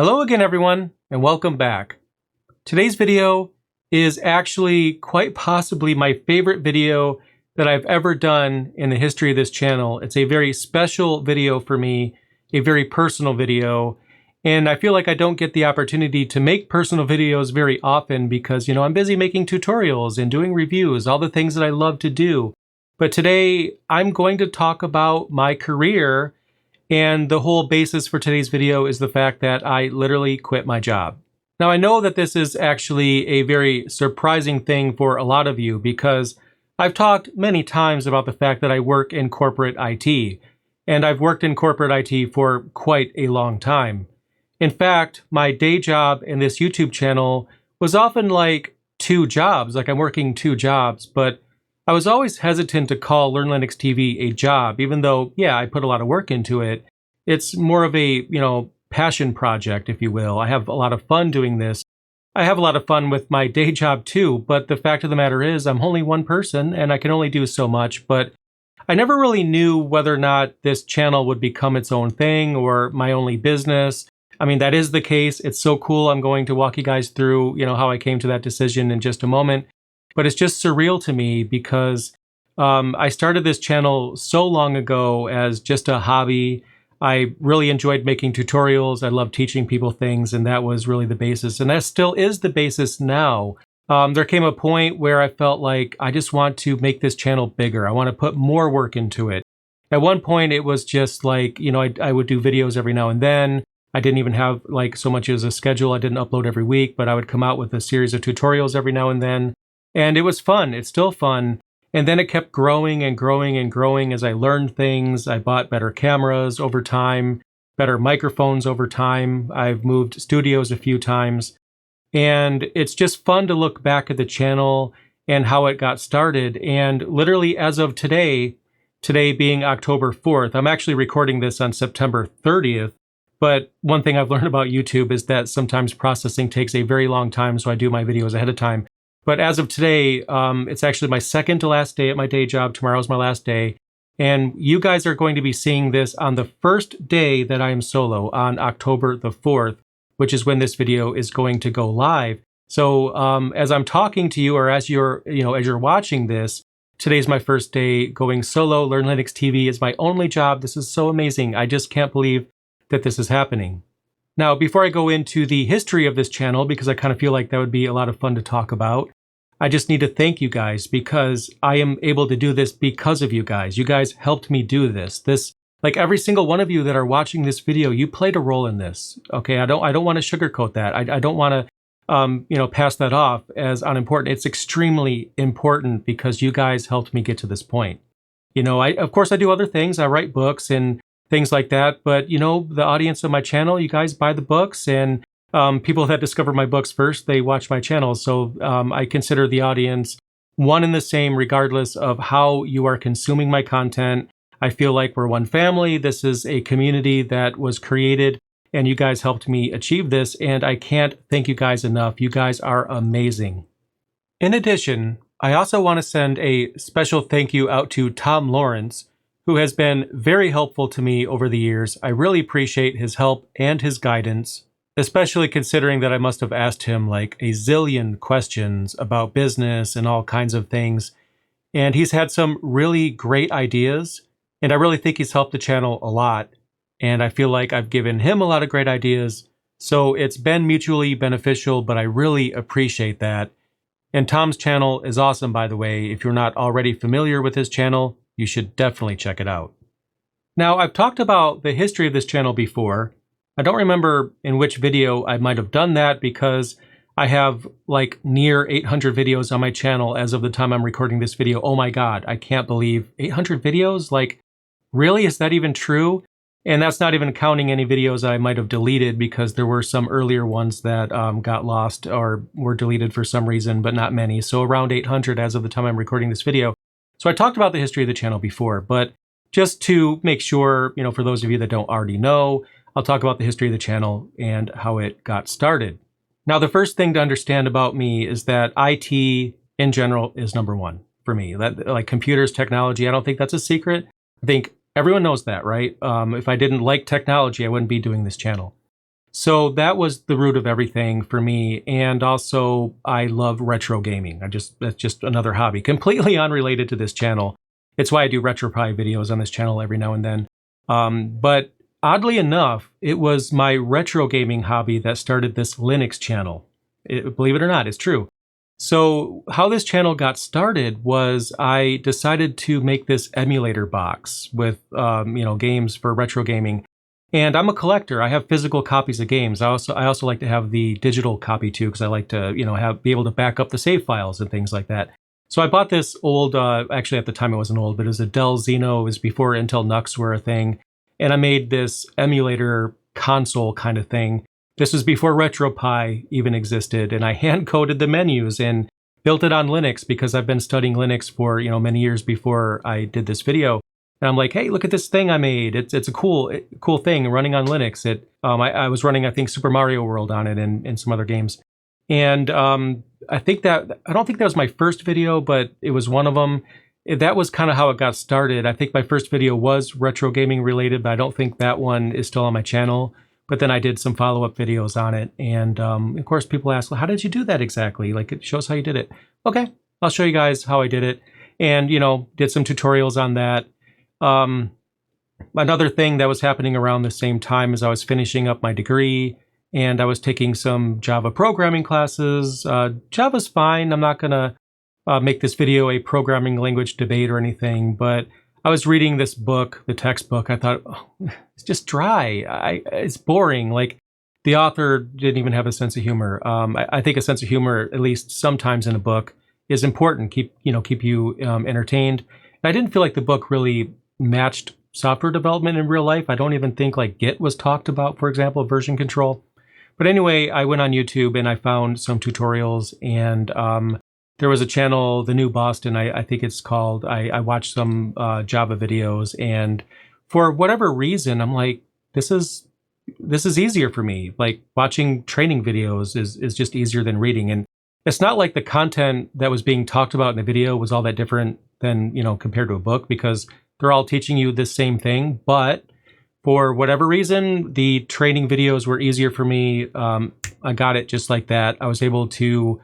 Hello again, everyone, and welcome back. Today's video is actually quite possibly my favorite video that I've ever done in the history of this channel. It's a very special video for me, a very personal video, and I feel like I don't get the opportunity to make personal videos very often because, I'm busy making tutorials and doing reviews, all the things that I love to do. But today, I'm going to talk about my career. And the whole basis for today's video is the fact that I literally quit my job. Now, I know that this is actually a very surprising thing for a lot of you because I've talked many times about the fact that I work in corporate IT. And I've worked in corporate IT for quite a long time. In fact, my day job and this YouTube channel was often like two jobs, like I'm working two jobs, but I was always hesitant to call LearnLinuxTV a job, even though, yeah, I put a lot of work into it. It's more of a, passion project, if you will. I have a lot of fun doing this. I have a lot of fun with my day job too, but the fact of the matter is I'm only one person and I can only do so much, but I never really knew whether or not this channel would become its own thing or my only business. I mean, that is the case. It's so cool. I'm going to walk you guys through, how I came to that decision in just a moment. But it's just surreal to me because I started this channel so long ago as just a hobby. I really enjoyed making tutorials. I love teaching people things, and that was really the basis. And that still is the basis now. There came a point where I felt like I just want to make this channel bigger. I want to put more work into it. At one point, it was just like, I would do videos every now and then. I didn't even have like so much as a schedule. I didn't upload every week, but I would come out with a series of tutorials every now and then. And it was fun. It's still fun. And then it kept growing and growing and growing as I learned things. I bought better cameras over time, better microphones over time. I've moved studios a few times. And it's just fun to look back at the channel and how it got started. And literally as of today being October 4th, I'm actually recording this on September 30th. But one thing I've learned about YouTube is that sometimes processing takes a very long time, so I do my videos ahead of time. But as of today, it's actually my second to last day at my day job. Tomorrow's my last day. And you guys are going to be seeing this on the first day that I am solo, on October the 4th, which is when this video is going to go live. So as I'm talking to you, or as you're watching this, today's my first day going solo. LearnLinuxTV is my only job. This is so amazing. I just can't believe that this is happening. Now, before I go into the history of this channel, because I kind of feel like that would be a lot of fun to talk about, I just need to thank you guys because I am able to do this because of you guys. You guys helped me do this. Like every single one of you that are watching this video, you played a role in this. Okay, I don't want to sugarcoat that. I don't want to, pass that off as unimportant. It's extremely important because you guys helped me get to this point. Of course I do other things. I write books and things like that. But, the audience of my channel, you guys buy the books, and people that discover my books first, they watch my channel. So I consider the audience one and the same regardless of how you are consuming my content. I feel like we're one family. This is a community that was created, and you guys helped me achieve this. And I can't thank you guys enough. You guys are amazing. In addition, I also want to send a special thank you out to Tom Lawrence, who has been very helpful to me over the years. I really appreciate his help and his guidance, especially considering that I must have asked him like a zillion questions about business and all kinds of things. And he's had some really great ideas, and I really think he's helped the channel a lot. And I feel like I've given him a lot of great ideas. So it's been mutually beneficial, but I really appreciate that. And Tom's channel is awesome, by the way. If you're not already familiar with his channel, you should definitely check it out. Now, I've talked about the history of this channel before. I don't remember in which video I might have done that because I have like near 800 videos on my channel as of the time I'm recording this video. Oh my God, I can't believe 800 videos? Like, really? Is that even true? And that's not even counting any videos that I might have deleted because there were some earlier ones that got lost or were deleted for some reason, but not many. So around 800 as of the time I'm recording this video. So I talked about the history of the channel before, but just to make sure, for those of you that don't already know, I'll talk about the history of the channel and how it got started. Now, the first thing to understand about me is that IT in general is number one for me. That, like computers, technology, I don't think that's a secret. I think everyone knows that, right? If I didn't like technology, I wouldn't be doing this channel. So that was the root of everything for me. And also, I love retro gaming. That's just another hobby, completely unrelated to this channel. It's why I do RetroPie videos on this channel every now and then. But oddly enough, it was my retro gaming hobby that started this Linux channel. Believe it or not, it's true. So how this channel got started was I decided to make this emulator box with games for retro gaming. And I'm a collector. I have physical copies of games. I also like to have the digital copy too, because I like to be able to back up the save files and things like that. So I bought this old, actually at the time it wasn't old, but it was a Dell Xeno. It was before Intel NUCs were a thing. And I made this emulator console kind of thing. This was before RetroPie even existed, and I hand-coded the menus and built it on Linux because I've been studying Linux for many years before I did this video. And I'm like, hey, look at this thing I made. It's a cool thing running on Linux. I was running, I think, Super Mario World on it and some other games. And I don't think that was my first video, but it was one of them. That was kind of how it got started. I think my first video was retro gaming related, but I don't think that one is still on my channel. But then I did some follow-up videos on it. And of course, people ask, well, how did you do that exactly? Like, show us how you did it. Okay, I'll show you guys how I did it. And, did some tutorials on that. Another thing that was happening around the same time is I was finishing up my degree and I was taking some Java programming classes. Java's fine. I'm not going to make this video a programming language debate or anything, but I was reading this book, the textbook. I thought, oh, it's just dry. It's boring. Like, the author didn't even have a sense of humor. I think a sense of humor, at least sometimes in a book, is important. Keep you entertained. And I didn't feel like the book really matched software development in real life. I don't even think like Git was talked about, for example, version control. But anyway, I went on YouTube and I found some tutorials, and there was a channel, The New Boston, I think it's called. I watched some Java videos, and for whatever reason, I'm like, this is easier for me. Like, watching training videos is just easier than reading. And it's not like the content that was being talked about in the video was all that different than, compared to a book, because they're all teaching you the same thing. But for whatever reason, the training videos were easier for me. I got it just like that. I was able to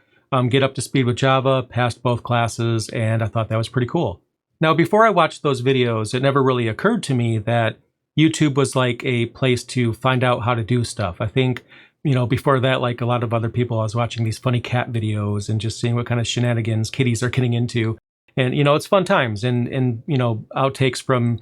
get up to speed with Java, passed both classes, and I thought that was pretty cool. Now, before I watched those videos, it never really occurred to me that YouTube was like a place to find out how to do stuff. I think, before that, like a lot of other people, I was watching these funny cat videos and just seeing what kind of shenanigans kitties are getting into. And, it's fun times, and outtakes from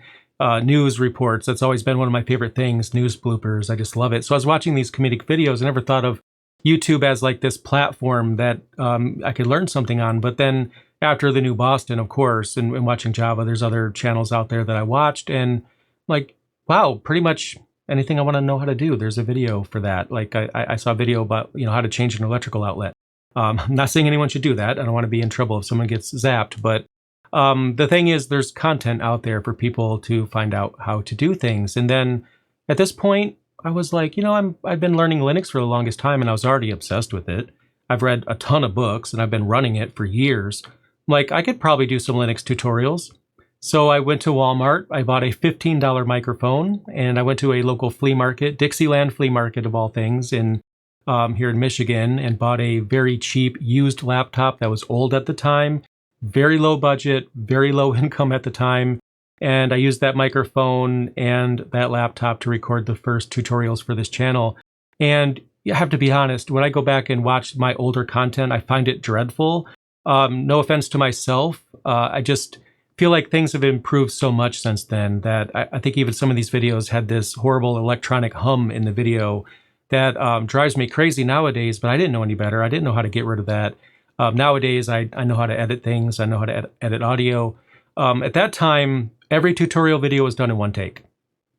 news reports. That's always been one of my favorite things, news bloopers. I just love it. So I was watching these comedic videos. I never thought of YouTube as like this platform that I could learn something on. But then after The New Boston, of course, and watching Java, there's other channels out there that I watched, and like, wow, pretty much anything I want to know how to do, there's a video for that. Like I saw a video about, how to change an electrical outlet. I'm not saying anyone should do that. I don't want to be in trouble if someone gets zapped, but the thing is, there's content out there for people to find out how to do things. And then at this point, I was like, I've been learning Linux for the longest time, and I was already obsessed with it. I've read a ton of books, and I've been running it for years. Like, I could probably do some Linux tutorials. So I went to Walmart, I bought a $15 microphone, and I went to a local flea market, Dixieland Flea Market of all things, here in Michigan, and bought a very cheap used laptop that was old at the time, very low budget, very low income at the time. And I used that microphone and that laptop to record the first tutorials for this channel. And I have to be honest, when I go back and watch my older content, I find it dreadful. No offense to myself. I just feel like things have improved so much since then that I think even some of these videos had this horrible electronic hum in the video that drives me crazy nowadays, but I didn't know any better. I didn't know how to get rid of that. Nowadays, I know how to edit things. I know how to edit audio. At that time, every tutorial video was done in one take.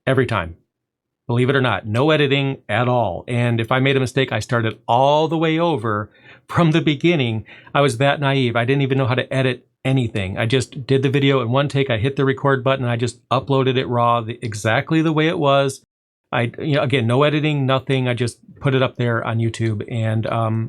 Every time. Believe it or not, no editing at all. And if I made a mistake, I started all the way over from the beginning. I was that naive. I didn't even know how to edit anything. I just did the video in one take. I hit the record button. I just uploaded it raw, exactly the way it was. Again, no editing, nothing. I just put it up there on YouTube. And,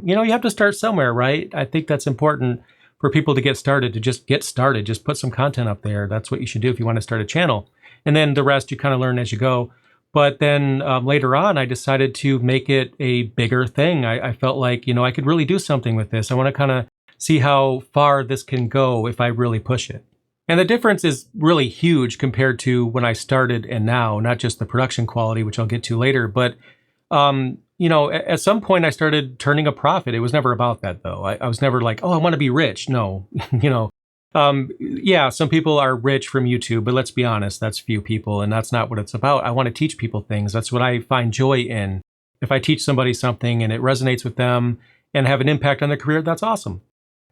you have to start somewhere, right? I think that's important for people to get started, to just get started. Just put some content up there. That's what you should do if you want to start a channel. And then the rest you kind of learn as you go. But then later on, I decided to make it a bigger thing. I felt like, I could really do something with this. I want to kind of see how far this can go if I really push it. And the difference is really huge compared to when I started and now, not just the production quality, which I'll get to later, but at some point I started turning a profit. It was never about that though. I was never like, oh, I want to be rich. No, yeah, some people are rich from YouTube, but let's be honest, that's few people, and that's not what it's about. I want to teach people things. That's what I find joy in. If I teach somebody something and it resonates with them and have an impact on their career, that's awesome.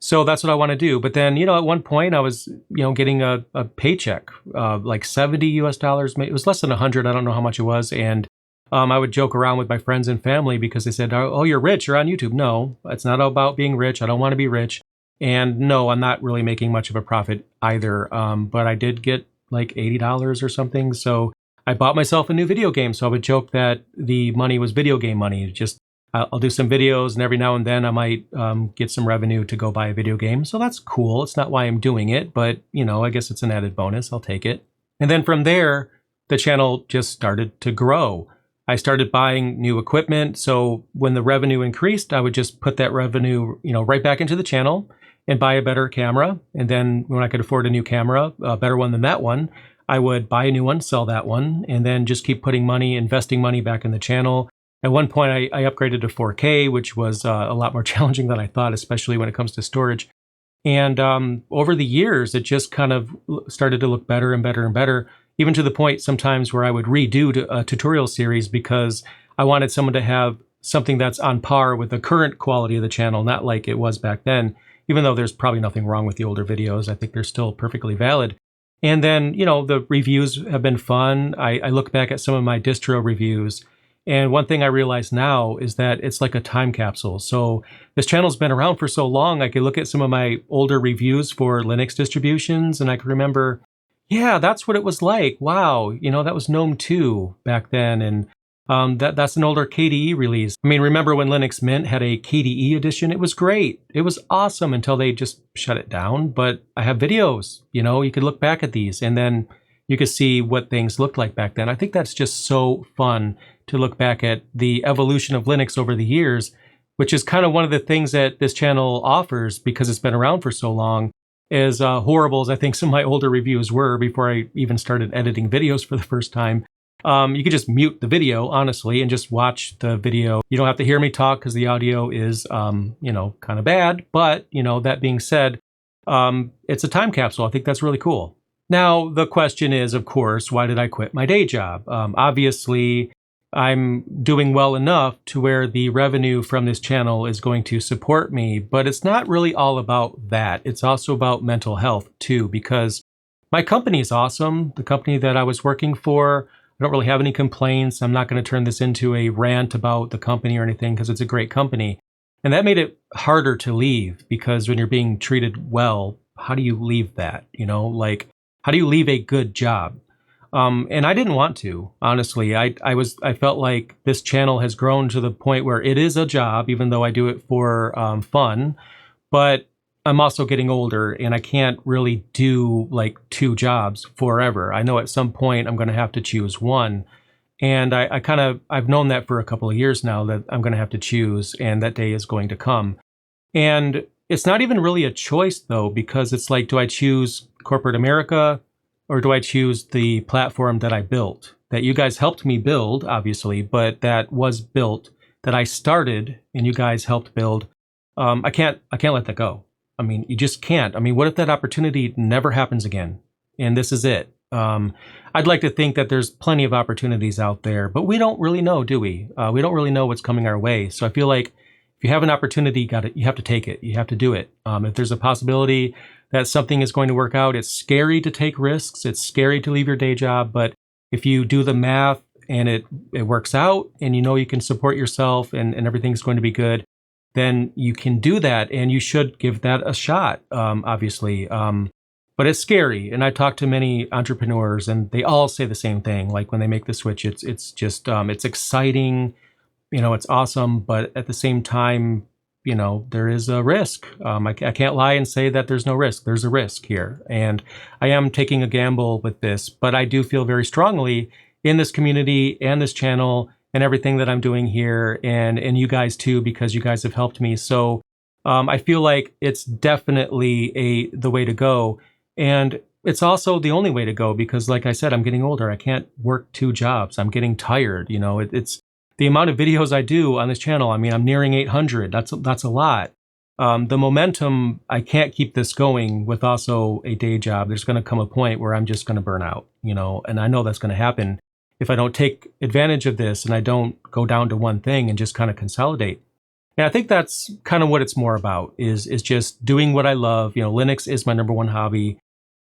So that's what I want to do. But then, at one point I was, getting a paycheck, like $70 US. It was less than 100. I don't know how much it was. And I would joke around with my friends and family because they said, oh, you're rich, you're on YouTube. No, it's not about being rich. I don't want to be rich. And no, I'm not really making much of a profit either. But I did get like $80 or something. So I bought myself a new video game. So I would joke that the money was video game money. Just I'll do some videos, and every now and then I might get some revenue to go buy a video game. So that's cool. It's not why I'm doing it, but I guess it's an added bonus. I'll take it. And then from there, the channel just started to grow. I started buying new equipment. So when the revenue increased, I would just put that revenue, right back into the channel and buy a better camera. And then when I could afford a new camera, a better one than that one, I would buy a new one, sell that one, and then just keep putting money, investing money back in the channel. At one point, I upgraded to 4K, which was a lot more challenging than I thought, especially when it comes to storage. And over the years, it just kind of started to look better and better and better, even to the point sometimes where I would redo a tutorial series because I wanted someone to have something that's on par with the current quality of the channel, not like it was back then, even though there's probably nothing wrong with the older videos. I think they're still perfectly valid. And then, the reviews have been fun. I look back at some of my distro reviews, and one thing I realize now is that it's like a time capsule. So this channel's been around for so long, I could look at some of my older reviews for Linux distributions, and I can remember, yeah, that's what it was like. Wow, that was GNOME 2 back then, and that's an older KDE release. I mean, remember when Linux Mint had a KDE edition? It was great. It was awesome until they just shut it down. But I have videos, you could look back at these, and then you could see what things looked like back then. I think that's just so fun to look back at the evolution of Linux over the years, which is kind of one of the things that this channel offers because it's been around for so long. As horrible as I think some of my older reviews were before I even started editing videos for the first time, you could just mute the video, honestly, and just watch the video. You don't have to hear me talk because the audio is, kind of bad. But, that being said, it's a time capsule. I think that's really cool. Now, the question is, of course, why did I quit my day job? Obviously, I'm doing well enough to where the revenue from this channel is going to support me, but it's not really all about that. It's also about mental health too, because my company is awesome. The company that I was working for, I don't really have any complaints. I'm not going to turn this into a rant about the company or anything because it's a great company. And that made it harder to leave because when you're being treated well, how do you leave that? How do you leave a good job? And I didn't want to, honestly. I felt like this channel has grown to the point where it is a job, even though I do it for fun. But I'm also getting older, and I can't really do like two jobs forever. I know at some point I'm going to have to choose one. And I've known that for a couple of years now that I'm going to have to choose, and that day is going to come. And it's not even really a choice, though, because it's like, do I choose corporate America? Or do I choose the platform that I built, that you guys helped me build, obviously, but that was built, that I started and you guys helped build? I can't let that go. I mean, you just can't. I mean, what if that opportunity never happens again? And this is it. I'd like to think that there's plenty of opportunities out there, but we don't really know, do we? We don't really know what's coming our way. So I feel like if you have an opportunity, you have to take it. You have to do it. If there's a possibility that something is going to work out, it's scary to take risks. It's scary to leave your day job. But if you do the math and it works out and you can support yourself and everything's going to be good, then you can do that. And you should give that a shot, obviously. But it's scary. And I talk to many entrepreneurs and they all say the same thing. Like when they make the switch, it's just, it's exciting. It's awesome. But at the same time, there is a risk. I can't lie and say that there's no risk. There's a risk here. And I am taking a gamble with this, but I do feel very strongly in this community and this channel and everything that I'm doing here, and you guys too, because you guys have helped me. So I feel like it's definitely the way to go. And it's also the only way to go because, like I said, I'm getting older. I can't work 2 jobs. I'm getting tired. It's the amount of videos I do on this channel. I mean, I'm nearing 800. That's a lot. The momentum, I can't keep this going with also a day job. There's going to come a point where I'm just going to burn out, and I know that's going to happen if I don't take advantage of this and I don't go down to one thing and just kind of consolidate. And I think that's kind of what it's more about is just doing what I love. Linux is my number 1 hobby,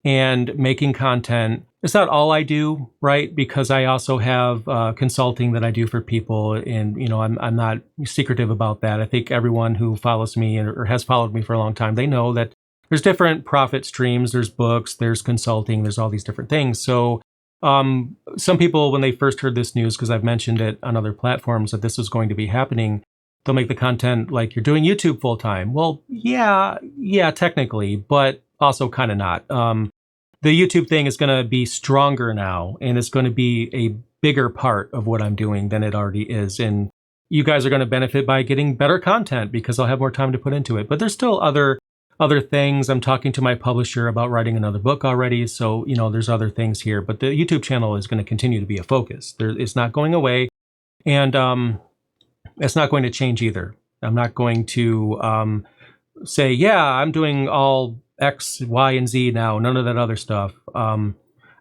and making content. It's not all I do, right? Because I also have consulting that I do for people, and I'm not secretive about that. I think everyone who follows me or has followed me for a long time, they know that there's different profit streams. There's books, there's consulting, there's all these different things. So some people, when they first heard this news, because I've mentioned it on other platforms that this is going to be happening, they'll make the content like you're doing YouTube full time. Well, yeah, technically, but also kind of not. The YouTube thing is going to be stronger now, and it's going to be a bigger part of what I'm doing than it already is. And you guys are going to benefit by getting better content because I'll have more time to put into it. But there's still other things. I'm talking to my publisher about writing another book already. So, there's other things here. But the YouTube channel is going to continue to be a focus. It's not going away. And it's not going to change either. I'm not going to say, yeah, I'm doing all X, Y, and Z now. None of that other stuff. I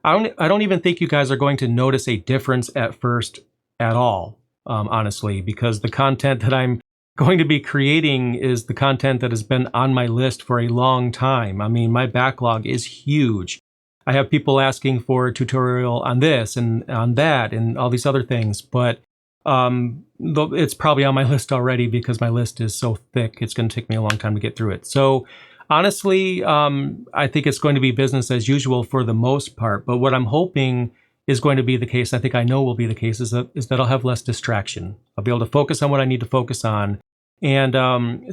don't even think you guys are going to notice a difference at first at all, honestly, because the content that I'm going to be creating is the content that has been on my list for a long time. I mean, my backlog is huge. I have people asking for a tutorial on this and on that and all these other things, but it's probably on my list already because my list is so thick. It's going to take me a long time to get through it. So honestly, I think it's going to be business as usual for the most part. But what I'm hoping is going to be the case, I think I know will be the case, is that I'll have less distraction. I'll be able to focus on what I need to focus on. And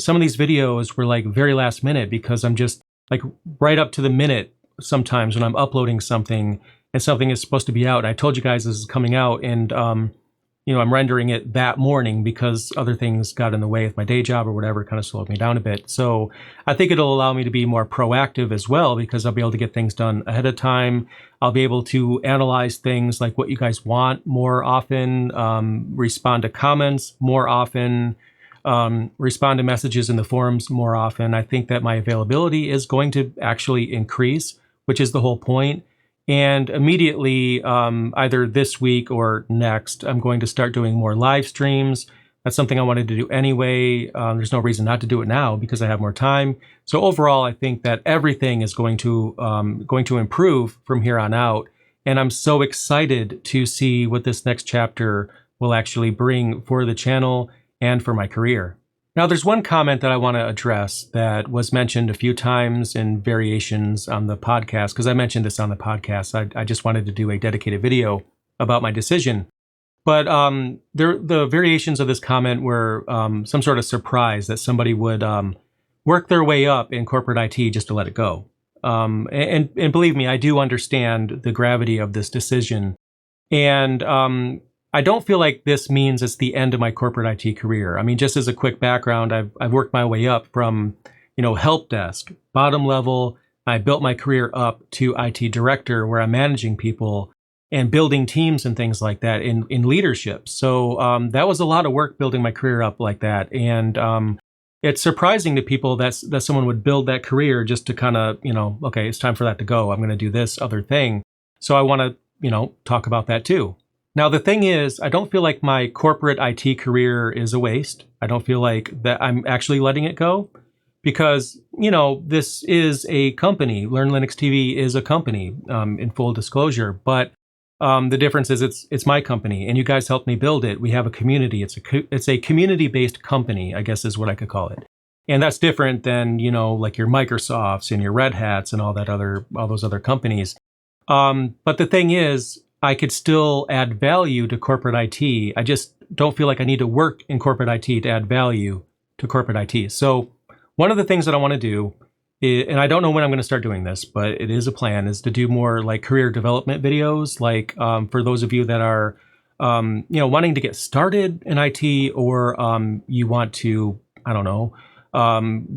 some of these videos were like very last minute because I'm just like right up to the minute sometimes when I'm uploading something and something is supposed to be out. I told you guys this is coming out, and I'm rendering it that morning because other things got in the way with my day job or whatever, kind of slowed me down a bit. So I think it'll allow me to be more proactive as well because I'll be able to get things done ahead of time. I'll be able to analyze things like what you guys want more often, respond to comments more often, respond to messages in the forums more often. I think that my availability is going to actually increase, which is the whole point. And immediately, either this week or next, I'm going to start doing more live streams. That's something I wanted to do anyway. There's no reason not to do it now because I have more time. So overall, I think that everything is going to improve from here on out. And I'm so excited to see what this next chapter will actually bring for the channel and for my career. Now, there's one comment that I want to address that was mentioned a few times in variations on the podcast, because I mentioned this on the podcast. I just wanted to do a dedicated video about my decision. But the variations of this comment were some sort of surprise that somebody would work their way up in corporate IT just to let it go. And believe me, I do understand the gravity of this decision. And I don't feel like this means it's the end of my corporate IT career. I mean, just as a quick background, I've worked my way up from, help desk, bottom level. I built my career up to IT director, where I'm managing people and building teams and things like that in leadership. So that was a lot of work building my career up like that. And it's surprising to people that someone would build that career just to kind of, okay, it's time for that to go. I'm going to do this other thing. So I want to, talk about that too. Now, the thing is, I don't feel like my corporate IT career is a waste. I don't feel like that I'm actually letting it go because, this is a company. LearnLinuxTV is a company, in full disclosure. But the difference is it's my company, and you guys helped me build it. We have a community. It's a community-based company, I guess is what I could call it. And that's different than, like your Microsofts and your Red Hats and all those other companies. But the thing is, I could still add value to corporate IT. I just don't feel like I need to work in corporate IT to add value to corporate IT. So one of the things that I want to do and I don't know when I'm going to start doing this, but it is a plan, is to do more like career development videos, like for those of you that are, wanting to get started in IT, or you want to, I don't know,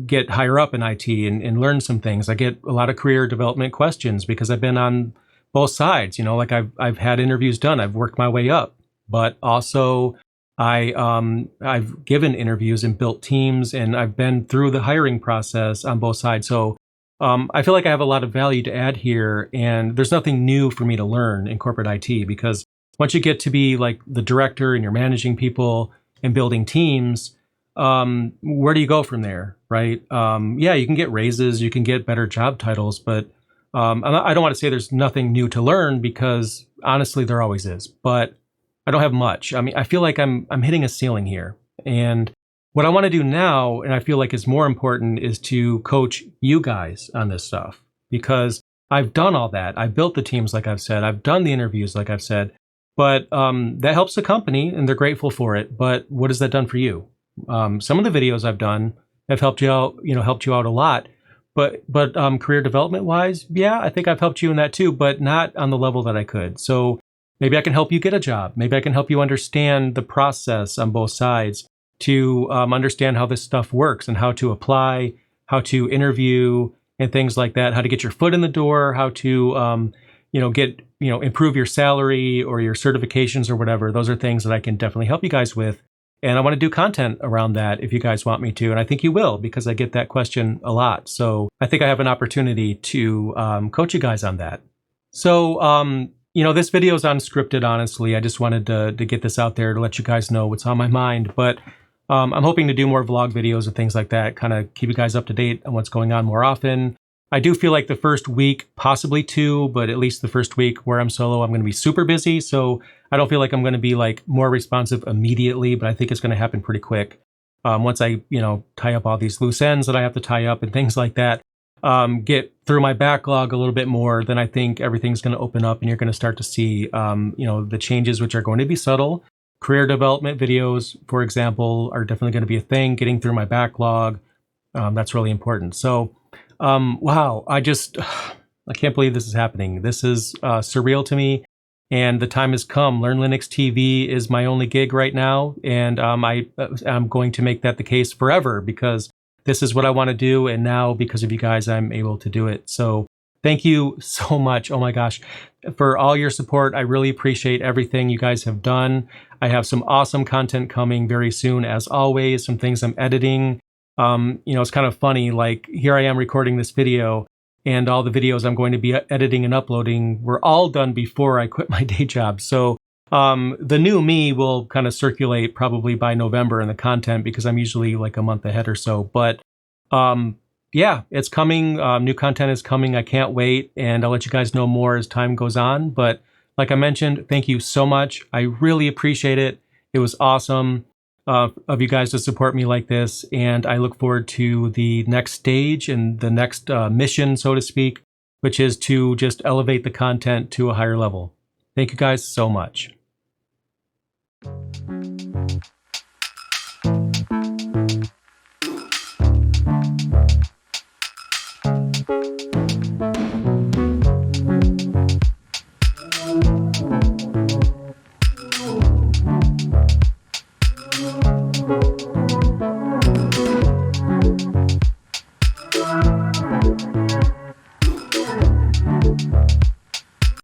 get higher up in IT and learn some things. I get a lot of career development questions because I've been on both sides. Like I've had interviews done, I've worked my way up, but also I've given interviews and built teams, and I've been through the hiring process on both sides. So I feel like I have a lot of value to add here, and there's nothing new for me to learn in corporate IT, because once you get to be like the director and you're managing people and building teams, where do you go from there, right? Yeah, you can get raises, you can get better job titles, but I don't want to say there's nothing new to learn, because honestly, there always is. But I don't have much. I mean, I feel like I'm hitting a ceiling here. And what I want to do now, and I feel like is more important, is to coach you guys on this stuff, because I've done all that. I've built the teams, like I've said. I've done the interviews, like I've said. But that helps the company, and they're grateful for it. But what has that done for you? Some of the videos I've done have helped you out, helped you out a lot. But career development wise, yeah, I think I've helped you in that too, but not on the level that I could. So maybe I can help you get a job. Maybe I can help you understand the process on both sides, to understand how this stuff works and how to apply, how to interview, and things like that. How to get your foot in the door, how to improve your salary or your certifications or whatever. Those are things that I can definitely help you guys with. And I want to do content around that if you guys want me to. And I think you will, because I get that question a lot. So I think I have an opportunity to coach you guys on that. So, this video is unscripted, honestly. I just wanted to get this out there to let you guys know what's on my mind. But I'm hoping to do more vlog videos and things like that, kind of keep you guys up to date on what's going on more often. I do feel like the first week, possibly two, but at least the first week where I'm solo, I'm going to be super busy. So I don't feel like I'm going to be like more responsive immediately, but I think it's going to happen pretty quick. Once I, tie up all these loose ends that I have to tie up and things like that, get through my backlog a little bit more, then I think everything's going to open up, and you're going to start to see, the changes, which are going to be subtle. Career development videos, for example, are definitely going to be a thing. Getting through my backlog, that's really important. So, wow, I can't believe this is happening. This is surreal to me, and the time has come. Learn Linux TV is my only gig right now, and I'm going to make that the case forever, because this is what I want to do, and now because of you guys, I'm able to do it. So thank you so much, oh my gosh, for all your support. I really appreciate everything you guys have done. I have some awesome content coming very soon, as always, some things I'm editing. It's kind of funny, like here I am recording this video, and all the videos I'm going to be editing and uploading were all done before I quit my day job. So the new me will kind of circulate probably by November in the content, because I'm usually like a month ahead or so. But yeah, it's coming. New content is coming. I can't wait, and I'll let you guys know more as time goes on. But like I mentioned, thank you so much. I really appreciate it. It was awesome of you guys to support me like this, and I look forward to the next stage and the next mission, so to speak, which is to just elevate the content to a higher level. Thank you guys so much.